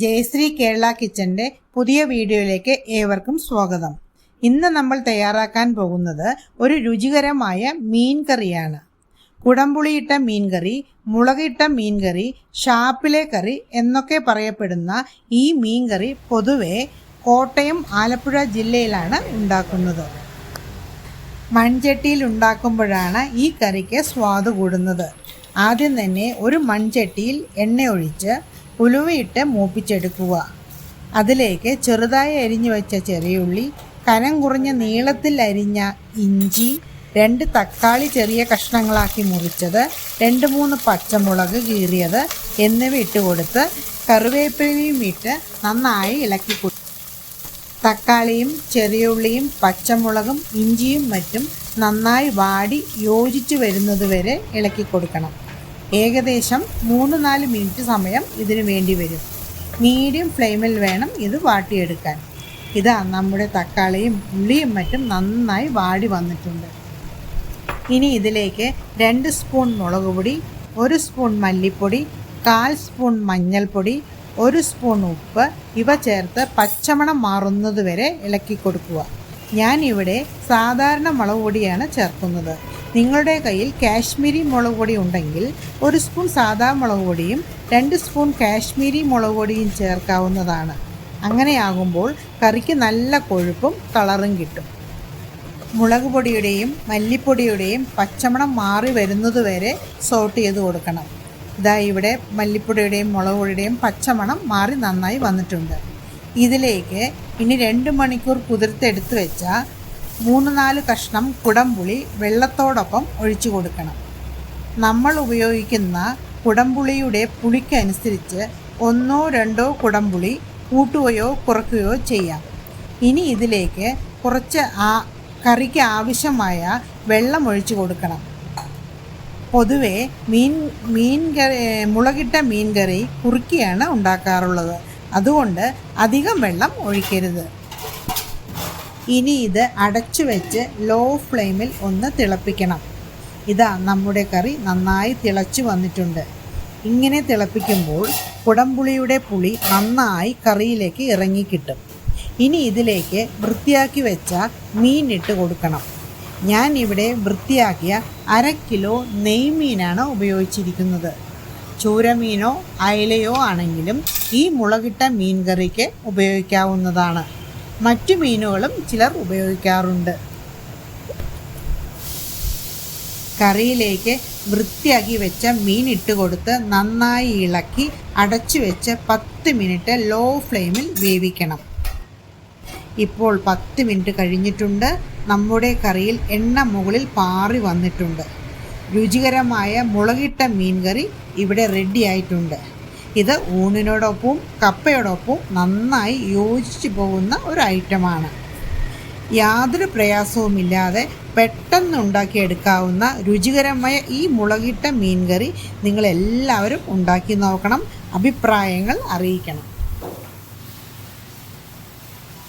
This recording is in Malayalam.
ജയശ്രീ കേരള കിച്ചൻ്റെ പുതിയ വീഡിയോയിലേക്ക് ഏവർക്കും സ്വാഗതം. ഇന്ന് നമ്മൾ തയ്യാറാക്കാൻ പോകുന്നത് ഒരു രുചികരമായ മീൻ കറിയാണ്. കുടംപുളിയിട്ട മീൻകറി, മുളകിട്ട മീൻകറി, ഷാപ്പിലെ കറി എന്നൊക്കെ പറയപ്പെടുന്ന ഈ മീൻകറി പൊതുവെ കോട്ടയം, ആലപ്പുഴ ജില്ലയിലാണ് ഉണ്ടാക്കുന്നത്. മൺചട്ടിയിൽ ഉണ്ടാക്കുമ്പോഴാണ് ഈ കറിക്ക് സ്വാദ് കൂടുന്നത്. ആദ്യം തന്നെ ഒരു മൺചട്ടിയിൽ എണ്ണ ഒഴിച്ച് ഉലുവയിട്ട് മൂപ്പിച്ചെടുക്കുക. അതിലേക്ക് ചെറുതായി അരിഞ്ഞു വെച്ച ചെറിയുള്ളി, കനം കുറഞ്ഞ നീളത്തിൽ അരിഞ്ഞ ഇഞ്ചി, 2 തക്കാളി ചെറിയ കഷ്ണങ്ങളാക്കി മുറിച്ചത്, 2-3 പച്ചമുളക് കീറിയത് എന്നിവ ഇട്ട് കൊടുത്ത് കറിവേപ്പിലയും ഇട്ട് നന്നായി ഇളക്കി കൊടുക്കും. തക്കാളിയും ചെറിയുള്ളിയും പച്ചമുളകും ഇഞ്ചിയും മറ്റും നന്നായി വാടി യോജിച്ചു വരുന്നതുവരെ ഇളക്കി കൊടുക്കണം. ഏകദേശം 3-4 മിനിറ്റ് സമയം ഇതിനു വേണ്ടി വരും. മീഡിയം ഫ്ലെയിമിൽ വേണം ഇത് വാട്ടിയെടുക്കാൻ. ഇതാ നമ്മുടെ തക്കാളിയും ഉള്ളിയും മറ്റും നന്നായി വാടി വന്നിട്ടുണ്ട്. ഇനി ഇതിലേക്ക് 2 സ്പൂൺ മുളക് പൊടി, 1 സ്പൂൺ മല്ലിപ്പൊടി, 1/4 സ്പൂൺ മഞ്ഞൾപ്പൊടി, 1 സ്പൂൺ ഉപ്പ് ഇവ ചേർത്ത് പച്ചമണം മാറുന്നതുവരെ ഇളക്കി കൊടുക്കുക. ഞാനിവിടെ സാധാരണ മുളക് പൊടിയാണ് ചേർക്കുന്നത്. നിങ്ങളുടെ കയ്യിൽ കാശ്മീരി മുളക് പൊടി ഉണ്ടെങ്കിൽ 1 സ്പൂൺ സാധാ മുളക് പൊടിയും 2 സ്പൂൺ കാശ്മീരി മുളക് പൊടിയും ചേർക്കാവുന്നതാണ്. അങ്ങനെയാകുമ്പോൾ കറിക്ക് നല്ല കൊഴുപ്പും കളറും കിട്ടും. മുളക് പൊടിയുടെയും മല്ലിപ്പൊടിയുടെയും പച്ചമണം മാറി വരുന്നതുവരെ സോട്ട് ചെയ്ത് കൊടുക്കണം. ഇതാ ഇവിടെ മല്ലിപ്പൊടിയുടെയും മുളക് പൊടിയുടെയും പച്ചമണം മാറി നന്നായി വന്നിട്ടുണ്ട്. ഇതിലേക്ക് ഇനി 2 മണിക്കൂർ കുതിർത്തെടുത്ത് വെച്ച 3-4 കഷ്ണം കുടംപുളി വെള്ളത്തോടൊപ്പം ഒഴിച്ചു കൊടുക്കണം. നമ്മൾ ഉപയോഗിക്കുന്ന കുടംപുളിയുടെ പുളിക്കനുസരിച്ച് 1-2 കുടംപുളി കൂട്ടുകയോ കുറയ്ക്കുകയോ ചെയ്യാം. ഇനി ഇതിലേക്ക് കുറച്ച് കറിക്ക് ആവശ്യമായ വെള്ളം ഒഴിച്ചു കൊടുക്കണം. പൊതുവെ മുളകിട്ട മീൻ കറി കുറുക്കിയാണ് ഉണ്ടാക്കാറുള്ളത്. അതുകൊണ്ട് അധികം വെള്ളം ഒഴിക്കരുത്. ഇനി ഇത് അടച്ചു വെച്ച് ലോ ഫ്ലെയിമിൽ ഒന്ന് തിളപ്പിക്കണം. ഇതാ നമ്മുടെ കറി നന്നായി തിളച്ചു വന്നിട്ടുണ്ട്. ഇങ്ങനെ തിളപ്പിക്കുമ്പോൾ കുടംപുളിയുടെ പുളി നന്നായി കറിയിലേക്ക് ഇറങ്ങിക്കിട്ടും. ഇനി ഇതിലേക്ക് വൃത്തിയാക്കി വെച്ച മീൻ ഇട്ട് കൊടുക്കണം. ഞാൻ ഇവിടെ വൃത്തിയാക്കിയ 1/2 കിലോ നെയ്മീനാണ് ഉപയോഗിച്ചിരിക്കുന്നത്. ചൂരമീനോ അയലയോ ആണെങ്കിലും ഈ മുളകിട്ട മീൻ കറിക്ക് ഉപയോഗിക്കാവുന്നതാണ്. മറ്റു മീനുകളും ചിലർ ഉപയോഗിക്കാറുണ്ട്. കറിയിലേക്ക് വൃത്തിയാക്കി വെച്ച മീൻ ഇട്ട് കൊടുത്ത് നന്നായി ഇളക്കി അടച്ചു വെച്ച് 10 മിനിറ്റ് ലോ ഫ്ലെയിമിൽ വേവിക്കണം. ഇപ്പോൾ 10 മിനിറ്റ് കഴിഞ്ഞിട്ടുണ്ട്. നമ്മുടെ കറിയിൽ എണ്ണ മുകളിൽ പാറി വന്നിട്ടുണ്ട്. രുചികരമായ മുളകിട്ട മീൻ കറി ഇവിടെ റെഡി ആയിട്ടുണ്ട്. ഇത് ഊണിനോടൊപ്പവും കപ്പയോടൊപ്പവും നന്നായി യോജിച്ചു പോകുന്ന ഒരു ഐറ്റമാണ്. യാതൊരു പ്രയാസവുമില്ലാതെ പെട്ടെന്ന് ഉണ്ടാക്കിയെടുക്കാവുന്ന രുചികരമായ ഈ മുളകിട്ട മീൻ കറി നിങ്ങളെല്ലാവരും ഉണ്ടാക്കി നോക്കണം. അഭിപ്രായങ്ങൾ അറിയിക്കണം.